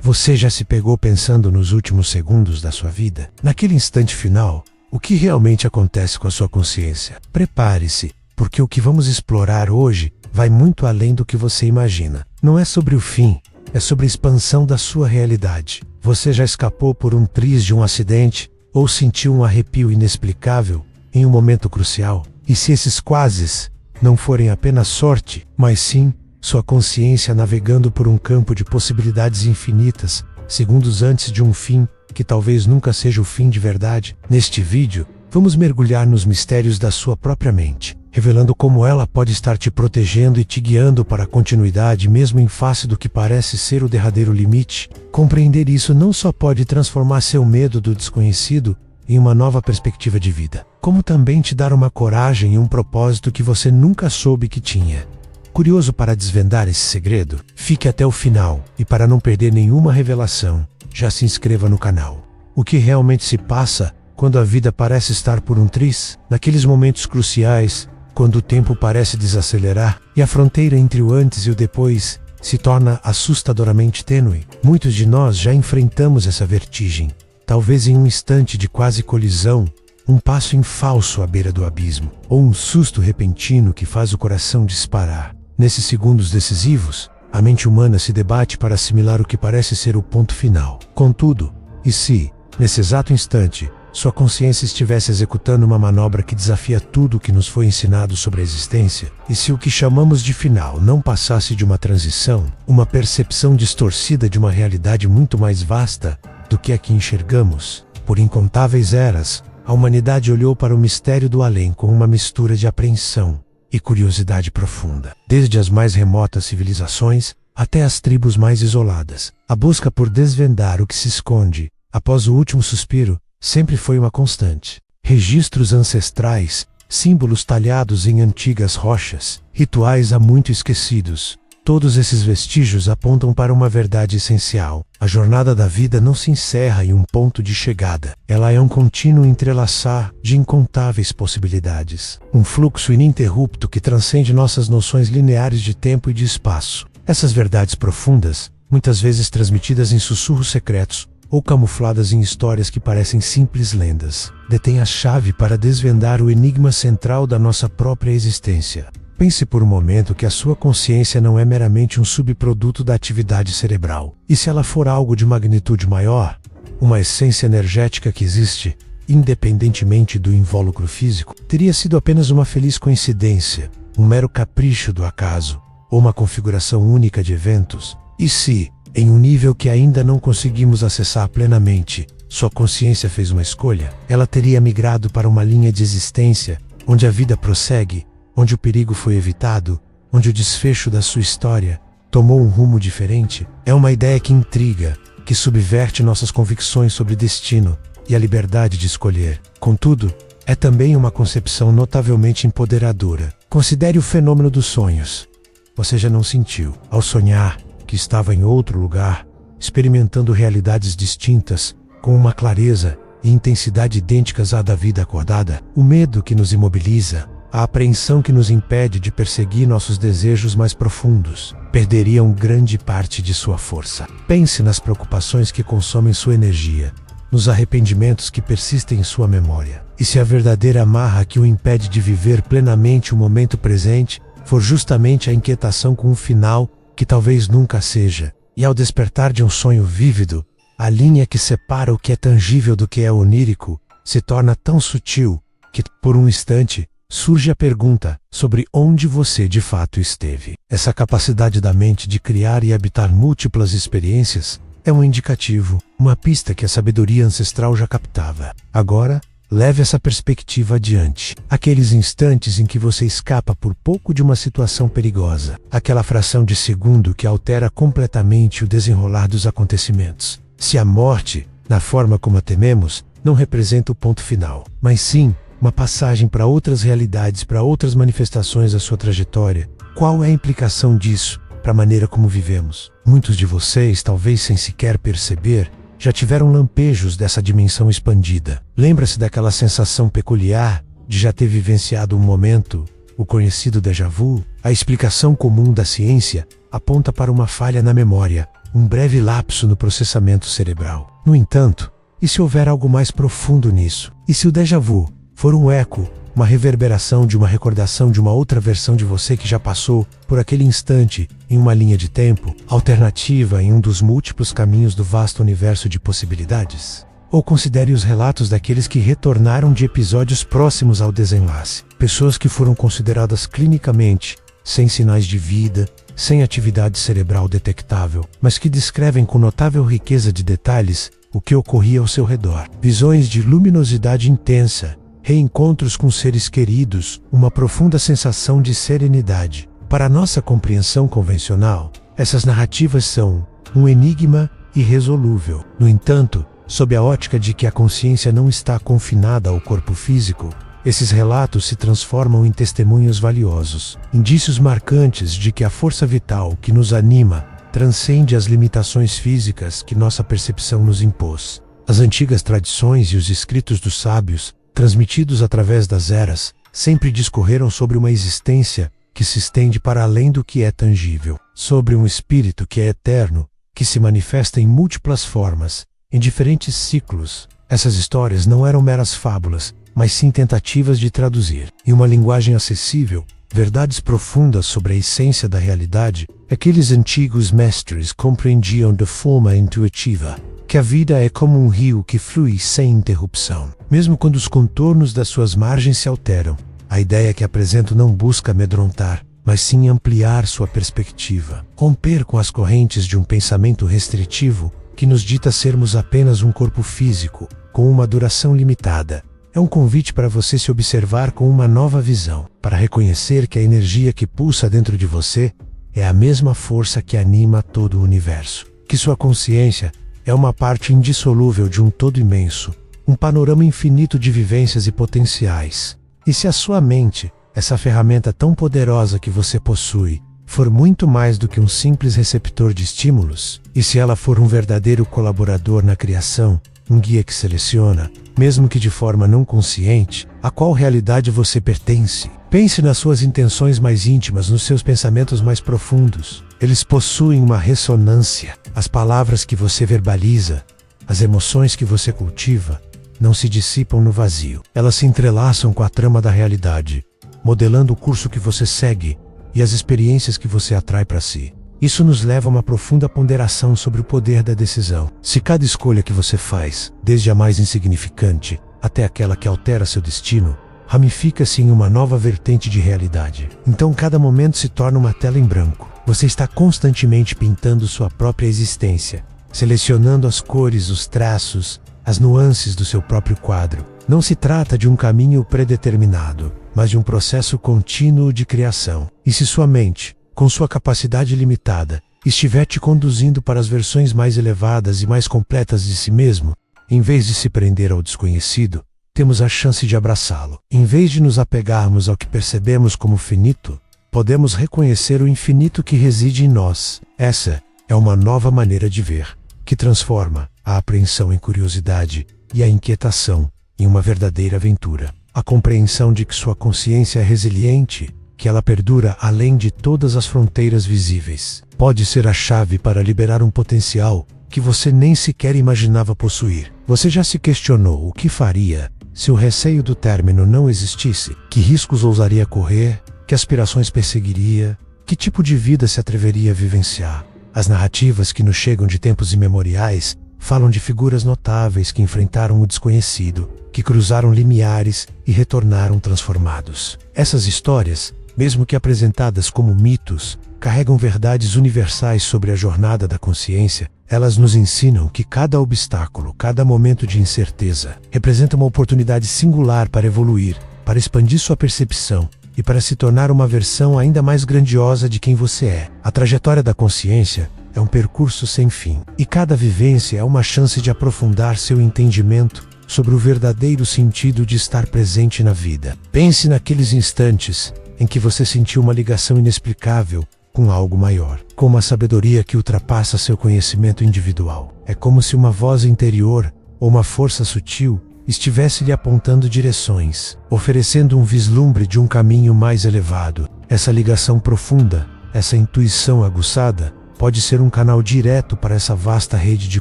Você já se pegou pensando nos últimos segundos da sua vida? Naquele instante final, o que realmente acontece com a sua consciência? Prepare-se, porque o que vamos explorar hoje vai muito além do que você imagina. Não é sobre o fim, é sobre a expansão da sua realidade. Você já escapou por um triz de um acidente ou sentiu um arrepio inexplicável em um momento crucial? E se esses quases não forem apenas sorte, mas sim sua consciência navegando por um campo de possibilidades infinitas, segundos antes de um fim que talvez nunca seja o fim de verdade? Neste vídeo, vamos mergulhar nos mistérios da sua própria mente, revelando como ela pode estar te protegendo e te guiando para a continuidade mesmo em face do que parece ser o derradeiro limite. Compreender isso não só pode transformar seu medo do desconhecido em uma nova perspectiva de vida, como também te dar uma coragem e um propósito que você nunca soube que tinha. Curioso para desvendar esse segredo? Fique até o final, e para não perder nenhuma revelação, já se inscreva no canal. O que realmente se passa quando a vida parece estar por um triz? Naqueles momentos cruciais, quando o tempo parece desacelerar e a fronteira entre o antes e o depois se torna assustadoramente tênue. Muitos de nós já enfrentamos essa vertigem, talvez em um instante de quase colisão, um passo em falso à beira do abismo, ou um susto repentino que faz o coração disparar. Nesses segundos decisivos, a mente humana se debate para assimilar o que parece ser o ponto final. Contudo, e se, nesse exato instante, sua consciência estivesse executando uma manobra que desafia tudo o que nos foi ensinado sobre a existência? E se o que chamamos de final não passasse de uma transição, uma percepção distorcida de uma realidade muito mais vasta do que a que enxergamos? Por incontáveis eras, a humanidade olhou para o mistério do além com uma mistura de apreensão e curiosidade profunda. Desde as mais remotas civilizações até as tribos mais isoladas, a busca por desvendar o que se esconde após o último suspiro sempre foi uma constante. Registros ancestrais, símbolos talhados em antigas rochas, rituais há muito esquecidos. Todos esses vestígios apontam para uma verdade essencial. A jornada da vida não se encerra em um ponto de chegada. Ela é um contínuo entrelaçar de incontáveis possibilidades. Um fluxo ininterrupto que transcende nossas noções lineares de tempo e de espaço. Essas verdades profundas, muitas vezes transmitidas em sussurros secretos ou camufladas em histórias que parecem simples lendas, detêm a chave para desvendar o enigma central da nossa própria existência. Pense por um momento que a sua consciência não é meramente um subproduto da atividade cerebral. E se ela for algo de magnitude maior, uma essência energética que existe, independentemente do invólucro físico, teria sido apenas uma feliz coincidência, um mero capricho do acaso, ou uma configuração única de eventos? E se, em um nível que ainda não conseguimos acessar plenamente, sua consciência fez uma escolha? Ela teria migrado para uma linha de existência onde a vida prossegue, onde o perigo foi evitado, onde o desfecho da sua história tomou um rumo diferente? É uma ideia que intriga, que subverte nossas convicções sobre destino e a liberdade de escolher. Contudo, é também uma concepção notavelmente empoderadora. Considere o fenômeno dos sonhos. Você já não sentiu, ao sonhar, que estava em outro lugar, experimentando realidades distintas, com uma clareza e intensidade idênticas à da vida acordada? O medo que nos imobiliza, a apreensão que nos impede de perseguir nossos desejos mais profundos, perderiam grande parte de sua força. Pense nas preocupações que consomem sua energia, nos arrependimentos que persistem em sua memória. E se a verdadeira amarra que o impede de viver plenamente o momento presente for justamente a inquietação com um final que talvez nunca seja? E ao despertar de um sonho vívido, a linha que separa o que é tangível do que é onírico se torna tão sutil que, por um instante, surge a pergunta sobre onde você de fato esteve. Essa capacidade da mente de criar e habitar múltiplas experiências é um indicativo, uma pista que a sabedoria ancestral já captava. Agora, leve essa perspectiva adiante. Aqueles instantes em que você escapa por pouco de uma situação perigosa. Aquela fração de segundo que altera completamente o desenrolar dos acontecimentos. Se a morte, na forma como a tememos, não representa o ponto final, mas sim uma passagem para outras realidades, para outras manifestações da sua trajetória, qual é a implicação disso para a maneira como vivemos? Muitos de vocês, talvez sem sequer perceber, já tiveram lampejos dessa dimensão expandida. Lembra-se daquela sensação peculiar de já ter vivenciado um momento, o conhecido déjà vu? A explicação comum da ciência aponta para uma falha na memória, um breve lapso no processamento cerebral. No entanto, e se houver algo mais profundo nisso? E se o déjà vu for um eco, uma reverberação de uma recordação de uma outra versão de você que já passou por aquele instante em uma linha de tempo, alternativa em um dos múltiplos caminhos do vasto universo de possibilidades? Ou considere os relatos daqueles que retornaram de episódios próximos ao desenlace. Pessoas que foram consideradas clinicamente sem sinais de vida, sem atividade cerebral detectável, mas que descrevem com notável riqueza de detalhes o que ocorria ao seu redor. Visões de luminosidade intensa, reencontros com seres queridos, uma profunda sensação de serenidade. Para a nossa compreensão convencional, essas narrativas são um enigma irresolúvel. No entanto, sob a ótica de que a consciência não está confinada ao corpo físico, esses relatos se transformam em testemunhos valiosos, indícios marcantes de que a força vital que nos anima transcende as limitações físicas que nossa percepção nos impôs. As antigas tradições e os escritos dos sábios, transmitidos através das eras, sempre discorreram sobre uma existência que se estende para além do que é tangível, sobre um espírito que é eterno, que se manifesta em múltiplas formas, em diferentes ciclos. Essas histórias não eram meras fábulas, mas sim tentativas de traduzir, em uma linguagem acessível, verdades profundas sobre a essência da realidade. Aqueles antigos mestres compreendiam de forma intuitiva que a vida é como um rio que flui sem interrupção. Mesmo quando os contornos das suas margens se alteram, a ideia que apresento não busca amedrontar, mas sim ampliar sua perspectiva. Romper com as correntes de um pensamento restritivo que nos dita sermos apenas um corpo físico, com uma duração limitada. É um convite para você se observar com uma nova visão, para reconhecer que a energia que pulsa dentro de você é a mesma força que anima todo o universo, que sua consciência é uma parte indissolúvel de um todo imenso, um panorama infinito de vivências e potenciais. E se a sua mente, essa ferramenta tão poderosa que você possui, for muito mais do que um simples receptor de estímulos, e se ela for um verdadeiro colaborador na criação, um guia que seleciona, mesmo que de forma não consciente, a qual realidade você pertence. Pense nas suas intenções mais íntimas, nos seus pensamentos mais profundos. Eles possuem uma ressonância. As palavras que você verbaliza, as emoções que você cultiva, não se dissipam no vazio. Elas se entrelaçam com a trama da realidade, modelando o curso que você segue e as experiências que você atrai para si. Isso nos leva a uma profunda ponderação sobre o poder da decisão. Se cada escolha que você faz, desde a mais insignificante até aquela que altera seu destino, ramifica-se em uma nova vertente de realidade, então cada momento se torna uma tela em branco. Você está constantemente pintando sua própria existência, selecionando as cores, os traços, as nuances do seu próprio quadro. Não se trata de um caminho predeterminado, mas de um processo contínuo de criação. E se sua mente, com sua capacidade limitada, estiver te conduzindo para as versões mais elevadas e mais completas de si mesmo, em vez de se prender ao desconhecido, temos a chance de abraçá-lo. Em vez de nos apegarmos ao que percebemos como finito, podemos reconhecer o infinito que reside em nós. Essa é uma nova maneira de ver, que transforma a apreensão em curiosidade e a inquietação em uma verdadeira aventura. A compreensão de que sua consciência é resiliente, que ela perdura além de todas as fronteiras visíveis, pode ser a chave para liberar um potencial que você nem sequer imaginava possuir. Você já se questionou o que faria se o receio do término não existisse? Que riscos ousaria correr? Que aspirações perseguiria? Que tipo de vida se atreveria a vivenciar? As narrativas que nos chegam de tempos imemoriais falam de figuras notáveis que enfrentaram o desconhecido, que cruzaram limiares e retornaram transformados. Essas histórias, mesmo que apresentadas como mitos, carregam verdades universais sobre a jornada da consciência. Elas nos ensinam que cada obstáculo, cada momento de incerteza, representa uma oportunidade singular para evoluir, para expandir sua percepção e para se tornar uma versão ainda mais grandiosa de quem você é. A trajetória da consciência é um percurso sem fim, e cada vivência é uma chance de aprofundar seu entendimento sobre o verdadeiro sentido de estar presente na vida. Pense naqueles instantes em que você sentiu uma ligação inexplicável com algo maior, com uma sabedoria que ultrapassa seu conhecimento individual. É como se uma voz interior ou uma força sutil estivesse lhe apontando direções, oferecendo um vislumbre de um caminho mais elevado. Essa ligação profunda, essa intuição aguçada, pode ser um canal direto para essa vasta rede de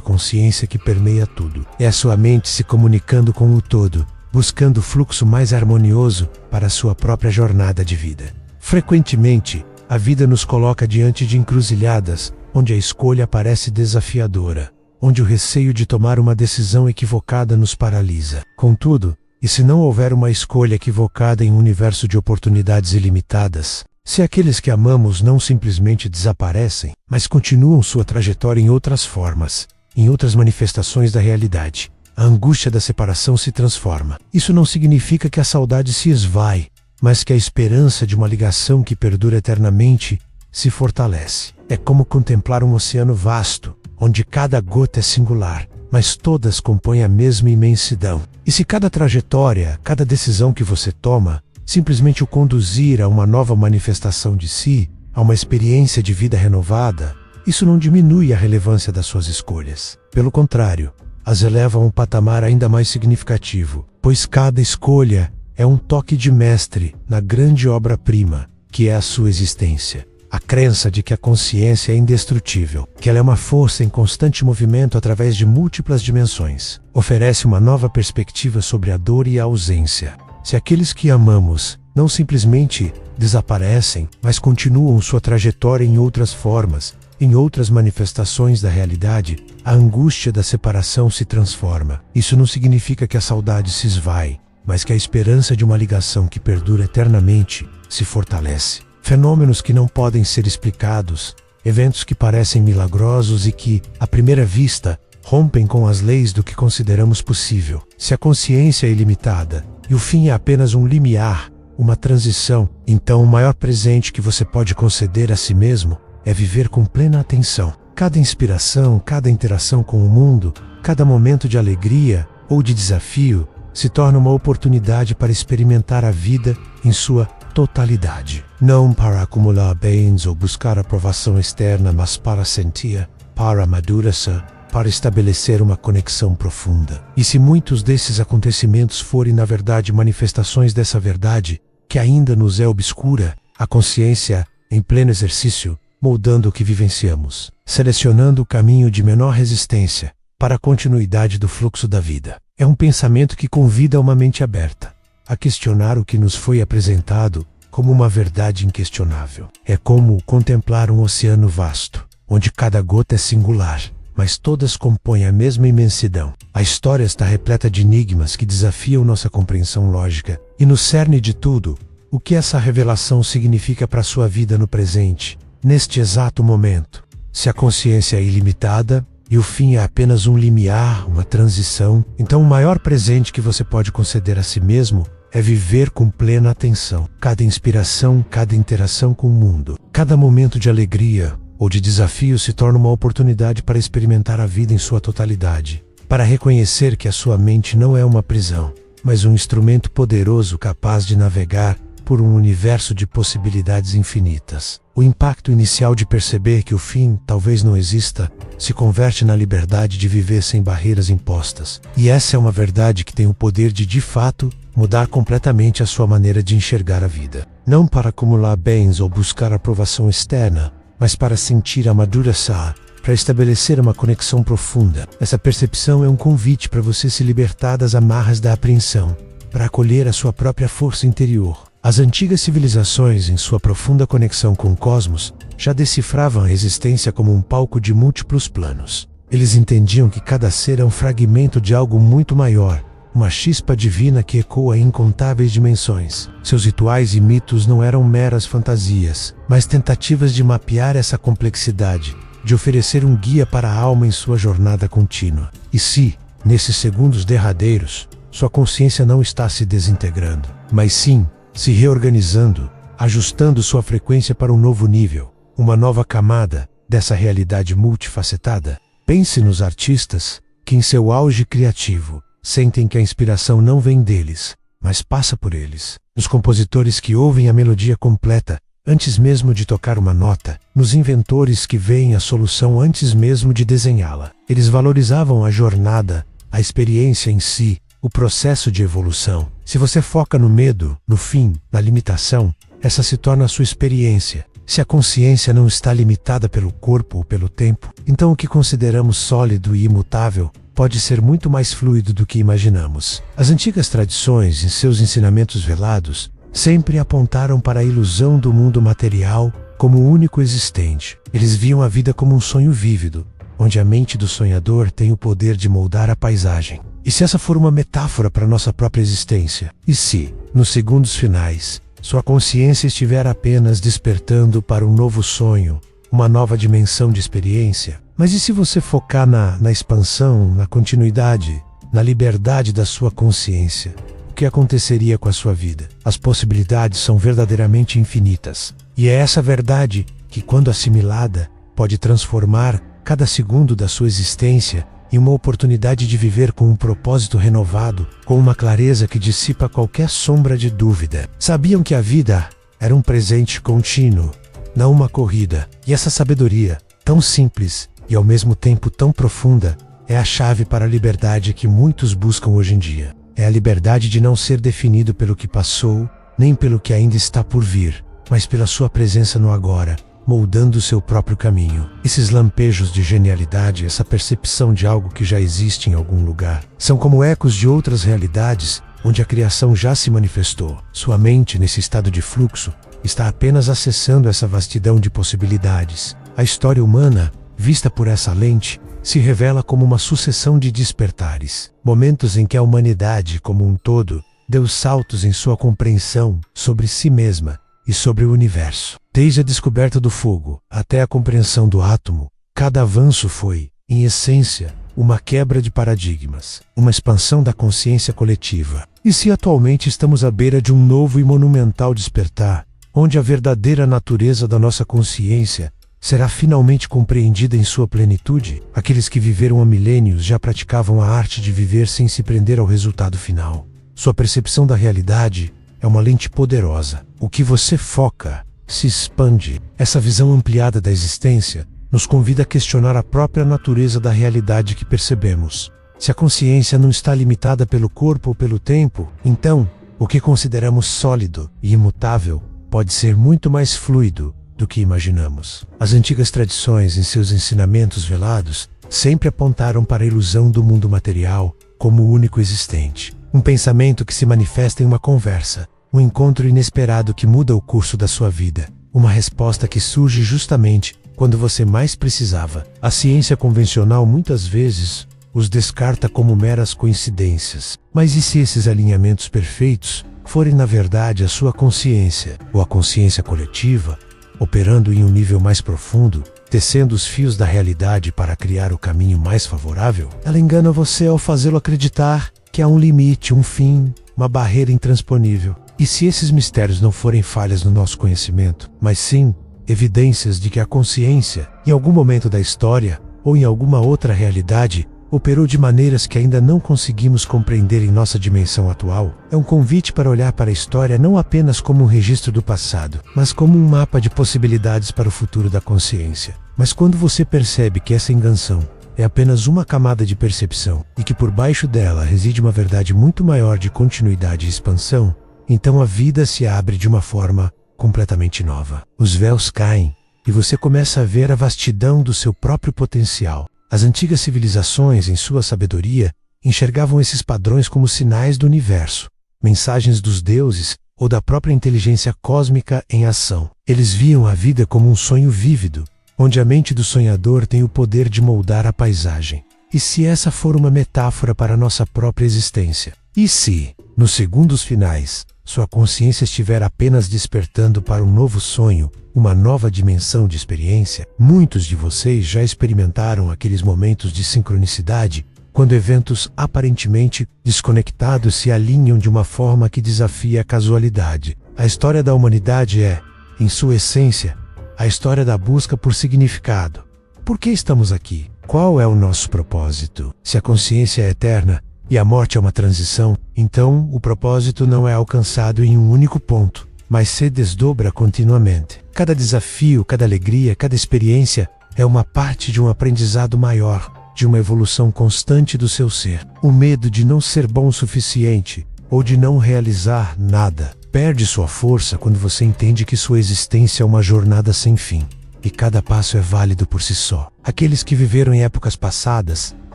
consciência que permeia tudo. É a sua mente se comunicando com o todo, buscando o fluxo mais harmonioso para a sua própria jornada de vida. Frequentemente, a vida nos coloca diante de encruzilhadas, onde a escolha parece desafiadora, onde o receio de tomar uma decisão equivocada nos paralisa. Contudo, e se não houver uma escolha equivocada em um universo de oportunidades ilimitadas, se aqueles que amamos não simplesmente desaparecem, mas continuam sua trajetória em outras formas, em outras manifestações da realidade, a angústia da separação se transforma. Isso não significa que a saudade se esvai, mas que a esperança de uma ligação que perdura eternamente se fortalece. É como contemplar um oceano vasto, onde cada gota é singular, mas todas compõem a mesma imensidão. E se cada trajetória, cada decisão que você toma, simplesmente o conduzir a uma nova manifestação de si, a uma experiência de vida renovada, isso não diminui a relevância das suas escolhas. Pelo contrário, as eleva a um patamar ainda mais significativo, pois cada escolha é um toque de mestre na grande obra-prima, que é a sua existência. A crença de que a consciência é indestrutível, que ela é uma força em constante movimento através de múltiplas dimensões, oferece uma nova perspectiva sobre a dor e a ausência. Se aqueles que amamos não simplesmente desaparecem, mas continuam sua trajetória em outras formas, em outras manifestações da realidade, a angústia da separação se transforma. Isso não significa que a saudade se esvai, mas que a esperança de uma ligação que perdura eternamente se fortalece. Fenômenos que não podem ser explicados, eventos que parecem milagrosos e que, à primeira vista, rompem com as leis do que consideramos possível. Se a consciência é ilimitada e o fim é apenas um limiar, uma transição, então o maior presente que você pode conceder a si mesmo é viver com plena atenção. Cada inspiração, cada interação com o mundo, cada momento de alegria ou de desafio se torna uma oportunidade para experimentar a vida em sua totalidade. Não para acumular bens ou buscar aprovação externa, mas para sentir, para amadurecer, para estabelecer uma conexão profunda. E se muitos desses acontecimentos forem na verdade manifestações dessa verdade, que ainda nos é obscura, a consciência, em pleno exercício, moldando o que vivenciamos, selecionando o caminho de menor resistência para a continuidade do fluxo da vida. É um pensamento que convida uma mente aberta a questionar o que nos foi apresentado como uma verdade inquestionável. É como contemplar um oceano vasto, onde cada gota é singular, mas todas compõem a mesma imensidão. A história está repleta de enigmas que desafiam nossa compreensão lógica, e no cerne de tudo, o que essa revelação significa para a sua vida no presente, neste exato momento. Se a consciência é ilimitada, e o fim é apenas um limiar, uma transição, então o maior presente que você pode conceder a si mesmo é viver com plena atenção. Cada inspiração, cada interação com o mundo, cada momento de alegria ou de desafio se torna uma oportunidade para experimentar a vida em sua totalidade, para reconhecer que a sua mente não é uma prisão, mas um instrumento poderoso capaz de navegar por um universo de possibilidades infinitas. O impacto inicial de perceber que o fim talvez não exista se converte na liberdade de viver sem barreiras impostas. E essa é uma verdade que tem o poder de fato, mudar completamente a sua maneira de enxergar a vida. Não para acumular bens ou buscar aprovação externa, mas para sentir amadurecer, para estabelecer uma conexão profunda. Essa percepção é um convite para você se libertar das amarras da apreensão, para acolher a sua própria força interior. As antigas civilizações, em sua profunda conexão com o cosmos, já decifravam a existência como um palco de múltiplos planos. Eles entendiam que cada ser é um fragmento de algo muito maior, uma chispa divina que ecoa em incontáveis dimensões. Seus rituais e mitos não eram meras fantasias, mas tentativas de mapear essa complexidade, de oferecer um guia para a alma em sua jornada contínua. E se, nesses segundos derradeiros, sua consciência não está se desintegrando, mas sim se reorganizando, ajustando sua frequência para um novo nível, uma nova camada dessa realidade multifacetada, pense nos artistas que em seu auge criativo sentem que a inspiração não vem deles, mas passa por eles, nos compositores que ouvem a melodia completa antes mesmo de tocar uma nota, nos inventores que veem a solução antes mesmo de desenhá-la. Eles valorizavam a jornada, a experiência em si, o processo de evolução. Se você foca no medo, no fim, na limitação, essa se torna a sua experiência. Se a consciência não está limitada pelo corpo ou pelo tempo, então o que consideramos sólido e imutável pode ser muito mais fluido do que imaginamos. As antigas tradições, em seus ensinamentos velados, sempre apontaram para a ilusão do mundo material como o único existente. Eles viam a vida como um sonho vívido, onde a mente do sonhador tem o poder de moldar a paisagem. E se essa for uma metáfora para nossa própria existência? E se, nos segundos finais, sua consciência estiver apenas despertando para um novo sonho, uma nova dimensão de experiência? Mas e se você focar na expansão, na continuidade, na liberdade da sua consciência? O que aconteceria com a sua vida? As possibilidades são verdadeiramente infinitas. E é essa verdade que, quando assimilada, pode transformar cada segundo da sua existência em uma oportunidade de viver com um propósito renovado, com uma clareza que dissipa qualquer sombra de dúvida. Sabiam que a vida era um presente contínuo, não uma corrida. E essa sabedoria, tão simples e ao mesmo tempo tão profunda, é a chave para a liberdade que muitos buscam hoje em dia. É a liberdade de não ser definido pelo que passou, nem pelo que ainda está por vir, mas pela sua presença no agora, moldando o seu próprio caminho. Esses lampejos de genialidade, essa percepção de algo que já existe em algum lugar, são como ecos de outras realidades onde a criação já se manifestou. Sua mente, nesse estado de fluxo, está apenas acessando essa vastidão de possibilidades. A história humana, vista por essa lente, se revela como uma sucessão de despertares, momentos em que a humanidade, como um todo, deu saltos em sua compreensão sobre si mesma e sobre o universo. Desde a descoberta do fogo até a compreensão do átomo, cada avanço foi, em essência, uma quebra de paradigmas, uma expansão da consciência coletiva. E se atualmente estamos à beira de um novo e monumental despertar, onde a verdadeira natureza da nossa consciência será finalmente compreendida em sua plenitude? Aqueles que viveram há milênios já praticavam a arte de viver sem se prender ao resultado final. Sua percepção da realidade é uma lente poderosa. O que você foca se expande. Essa visão ampliada da existência nos convida a questionar a própria natureza da realidade que percebemos. Se a consciência não está limitada pelo corpo ou pelo tempo, então o que consideramos sólido e imutável pode ser muito mais fluido do que imaginamos. As antigas tradições, em seus ensinamentos velados, sempre apontaram para a ilusão do mundo material como o único existente. Um pensamento que se manifesta em uma conversa, um encontro inesperado que muda o curso da sua vida, uma resposta que surge justamente quando você mais precisava. A ciência convencional muitas vezes os descarta como meras coincidências. Mas e se esses alinhamentos perfeitos forem na verdade a sua consciência, ou a consciência coletiva, operando em um nível mais profundo, tecendo os fios da realidade para criar o caminho mais favorável? Ela engana você ao fazê-lo acreditar que há um limite, um fim, uma barreira intransponível. E se esses mistérios não forem falhas no nosso conhecimento, mas sim evidências de que a consciência, em algum momento da história ou em alguma outra realidade, operou de maneiras que ainda não conseguimos compreender em nossa dimensão atual? É um convite para olhar para a história não apenas como um registro do passado, mas como um mapa de possibilidades para o futuro da consciência. Mas quando você percebe que essa invenção é apenas uma camada de percepção e que por baixo dela reside uma verdade muito maior de continuidade e expansão, então a vida se abre de uma forma completamente nova. Os véus caem e você começa a ver a vastidão do seu próprio potencial. As antigas civilizações, em sua sabedoria, enxergavam esses padrões como sinais do universo, mensagens dos deuses ou da própria inteligência cósmica em ação. Eles viam a vida como um sonho vívido, onde a mente do sonhador tem o poder de moldar a paisagem. E se essa for uma metáfora para a nossa própria existência? E se, nos segundos finais, sua consciência estiver apenas despertando para um novo sonho, uma nova dimensão de experiência? Muitos de vocês já experimentaram aqueles momentos de sincronicidade, quando eventos aparentemente desconectados se alinham de uma forma que desafia a casualidade. A história da humanidade é, em sua essência, a história da busca por significado. Por que estamos aqui? Qual é o nosso propósito? Se a consciência é eterna e a morte é uma transição, então o propósito não é alcançado em um único ponto, mas se desdobra continuamente. Cada desafio, cada alegria, cada experiência é uma parte de um aprendizado maior, de uma evolução constante do seu ser. O medo de não ser bom o suficiente ou de não realizar nada perde sua força quando você entende que sua existência é uma jornada sem fim, e cada passo é válido por si só. Aqueles que viveram em épocas passadas,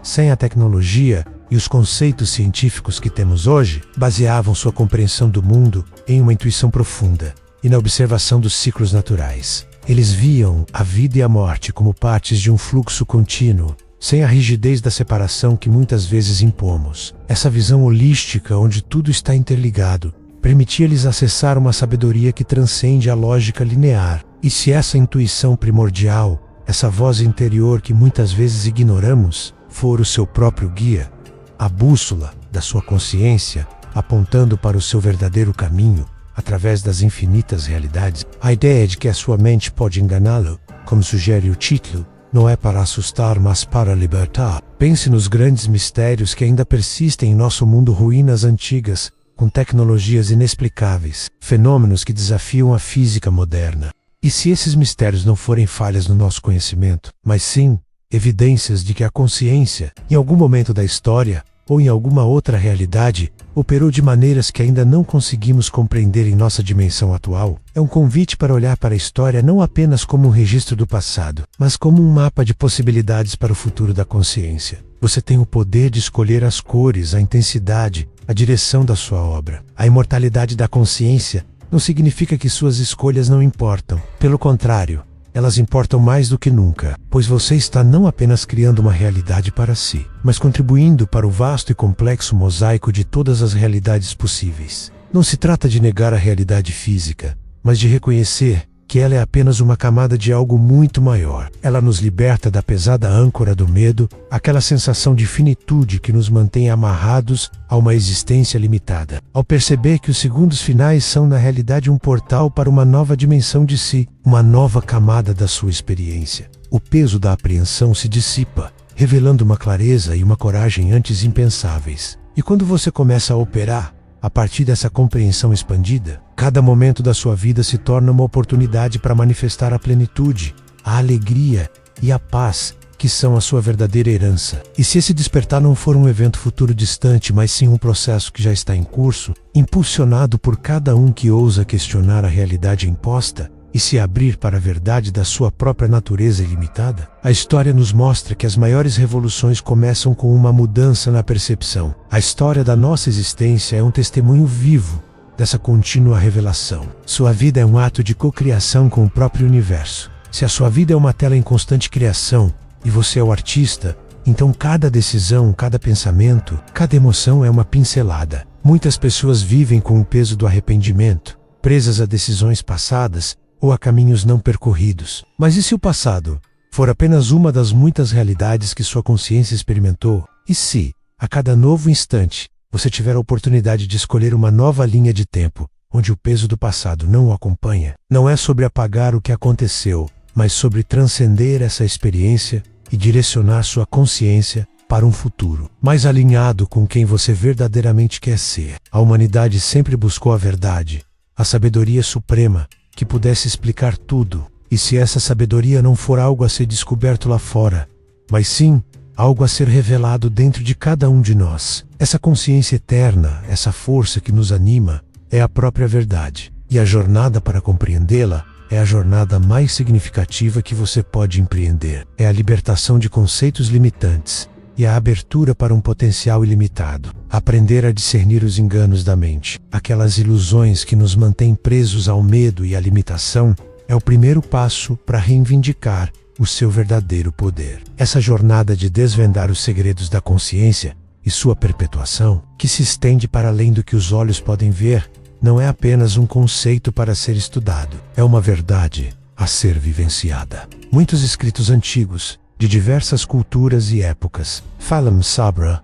sem a tecnologia e os conceitos científicos que temos hoje, baseavam sua compreensão do mundo em uma intuição profunda e na observação dos ciclos naturais. Eles viam a vida e a morte como partes de um fluxo contínuo, sem a rigidez da separação que muitas vezes impomos. Essa visão holística, onde tudo está interligado, permitia-lhes acessar uma sabedoria que transcende a lógica linear. E se essa intuição primordial, essa voz interior que muitas vezes ignoramos, for o seu próprio guia, a bússola da sua consciência, apontando para o seu verdadeiro caminho, através das infinitas realidades, a ideia de que a sua mente pode enganá-lo, como sugere o título, não é para assustar, mas para libertar. Pense nos grandes mistérios que ainda persistem em nosso mundo, ruínas antigas, com tecnologias inexplicáveis, fenômenos que desafiam a física moderna. E se esses mistérios não forem falhas no nosso conhecimento, mas sim evidências de que a consciência, em algum momento da história, ou em alguma outra realidade, operou de maneiras que ainda não conseguimos compreender em nossa dimensão atual, é um convite para olhar para a história não apenas como um registro do passado, mas como um mapa de possibilidades para o futuro da consciência. Você tem o poder de escolher as cores, a intensidade, a direção da sua obra. A imortalidade da consciência não significa que suas escolhas não importam. Pelo contrário, elas importam mais do que nunca, pois você está não apenas criando uma realidade para si, mas contribuindo para o vasto e complexo mosaico de todas as realidades possíveis. Não se trata de negar a realidade física, mas de reconhecer que ela é apenas uma camada de algo muito maior. Ela nos liberta da pesada âncora do medo, aquela sensação de finitude que nos mantém amarrados a uma existência limitada. Ao perceber que os segundos finais são na realidade um portal para uma nova dimensão de si, uma nova camada da sua experiência, o peso da apreensão se dissipa, revelando uma clareza e uma coragem antes impensáveis. E quando você começa a operar a partir dessa compreensão expandida, cada momento da sua vida se torna uma oportunidade para manifestar a plenitude, a alegria e a paz que são a sua verdadeira herança. E se esse despertar não for um evento futuro distante, mas sim um processo que já está em curso, impulsionado por cada um que ousa questionar a realidade imposta e se abrir para a verdade da sua própria natureza ilimitada, a história nos mostra que as maiores revoluções começam com uma mudança na percepção. A história da nossa existência é um testemunho vivo dessa contínua revelação. Sua vida é um ato de cocriação com o próprio universo. Se a sua vida é uma tela em constante criação e você é o artista, então cada decisão, cada pensamento, cada emoção é uma pincelada. Muitas pessoas vivem com o peso do arrependimento, presas a decisões passadas ou a caminhos não percorridos. Mas e se o passado for apenas uma das muitas realidades que sua consciência experimentou? E se, a cada novo instante, você tiver a oportunidade de escolher uma nova linha de tempo, onde o peso do passado não o acompanha? Não é sobre apagar o que aconteceu, mas sobre transcender essa experiência e direcionar sua consciência para um futuro mais alinhado com quem você verdadeiramente quer ser. A humanidade sempre buscou a verdade, a sabedoria suprema, que pudesse explicar tudo. E se essa sabedoria não for algo a ser descoberto lá fora, mas sim algo a ser revelado dentro de cada um de nós, essa consciência eterna, essa força que nos anima, é a própria verdade. E a jornada para compreendê-la é a jornada mais significativa que você pode empreender. É a libertação de conceitos limitantes e a abertura para um potencial ilimitado. Aprender a discernir os enganos da mente, aquelas ilusões que nos mantêm presos ao medo e à limitação, é o primeiro passo para reivindicar o seu verdadeiro poder. Essa jornada de desvendar os segredos da consciência e sua perpetuação, que se estende para além do que os olhos podem ver, não é apenas um conceito para ser estudado, é uma verdade a ser vivenciada. Muitos escritos antigos, de diversas culturas e épocas, falam sobre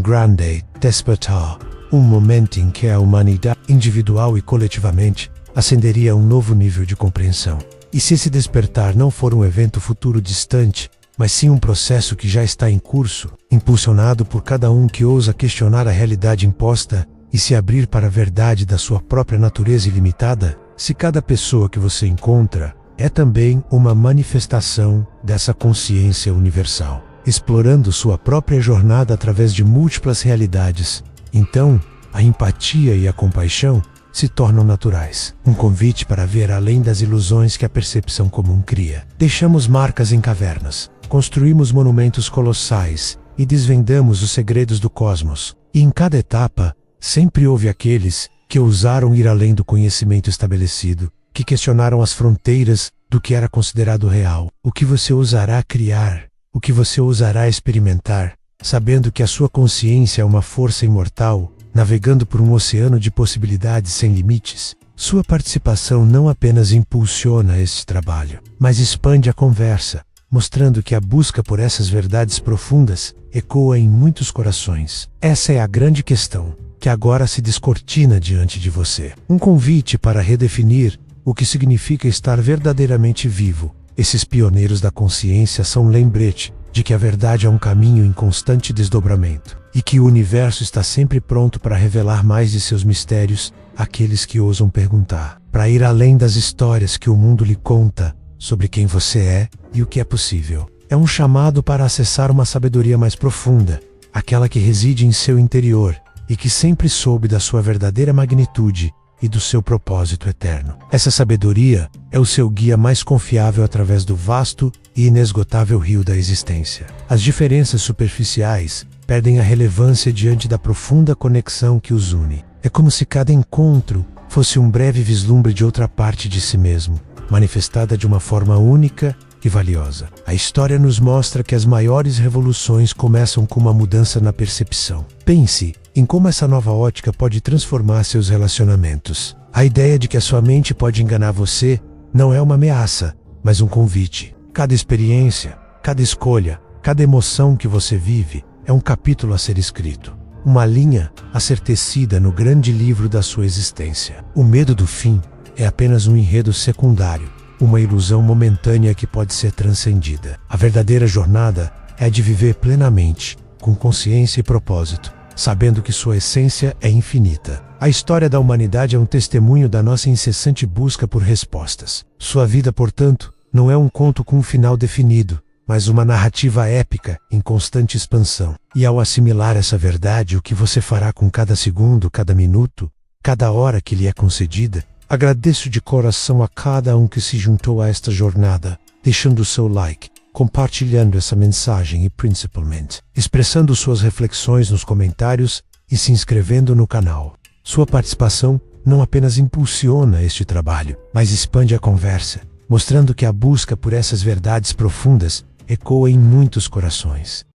grande despertar, momento em que a humanidade, individual e coletivamente, ascenderia a um novo nível de compreensão. E se esse despertar não for um evento futuro distante, mas sim um processo que já está em curso, impulsionado por cada um que ousa questionar a realidade imposta e se abrir para a verdade da sua própria natureza ilimitada, se cada pessoa que você encontra é também uma manifestação dessa consciência universal, explorando sua própria jornada através de múltiplas realidades, então a empatia e a compaixão se tornam naturais. Um convite para ver além das ilusões que a percepção comum cria. Deixamos marcas em cavernas, construímos monumentos colossais e desvendamos os segredos do cosmos. E em cada etapa, sempre houve aqueles que ousaram ir além do conhecimento estabelecido, que questionaram as fronteiras do que era considerado real. O que você ousará criar? O que você ousará experimentar, sabendo que a sua consciência é uma força imortal, navegando por um oceano de possibilidades sem limites? Sua participação não apenas impulsiona este trabalho, mas expande a conversa, mostrando que a busca por essas verdades profundas ecoa em muitos corações. Essa é a grande questão, que agora se descortina diante de você. Um convite para redefinir o que significa estar verdadeiramente vivo. Esses pioneiros da consciência são um lembrete de que a verdade é um caminho em constante desdobramento e que o universo está sempre pronto para revelar mais de seus mistérios àqueles que ousam perguntar, para ir além das histórias que o mundo lhe conta sobre quem você é e o que é possível. É um chamado para acessar uma sabedoria mais profunda, aquela que reside em seu interior e que sempre soube da sua verdadeira magnitude e do seu propósito eterno. Essa sabedoria é o seu guia mais confiável através do vasto e inesgotável rio da existência. As diferenças superficiais perdem a relevância diante da profunda conexão que os une. É como se cada encontro fosse um breve vislumbre de outra parte de si mesmo, manifestada de uma forma única e valiosa. A história nos mostra que as maiores revoluções começam com uma mudança na percepção. Pense em como essa nova ótica pode transformar seus relacionamentos. A ideia de que a sua mente pode enganar você não é uma ameaça, mas um convite. Cada experiência, cada escolha, cada emoção que você vive é um capítulo a ser escrito. Uma linha a ser tecida no grande livro da sua existência. O medo do fim é apenas um enredo secundário, uma ilusão momentânea que pode ser transcendida. A verdadeira jornada é a de viver plenamente, com consciência e propósito, sabendo que sua essência é infinita. A história da humanidade é um testemunho da nossa incessante busca por respostas. Sua vida, portanto, não é um conto com um final definido, mas uma narrativa épica em constante expansão. E ao assimilar essa verdade, o que você fará com cada segundo, cada minuto, cada hora que lhe é concedida? Agradeço de coração a cada um que se juntou a esta jornada, deixando o seu like, compartilhando essa mensagem e, principalmente, expressando suas reflexões nos comentários e se inscrevendo no canal. Sua participação não apenas impulsiona este trabalho, mas expande a conversa, mostrando que a busca por essas verdades profundas ecoa em muitos corações.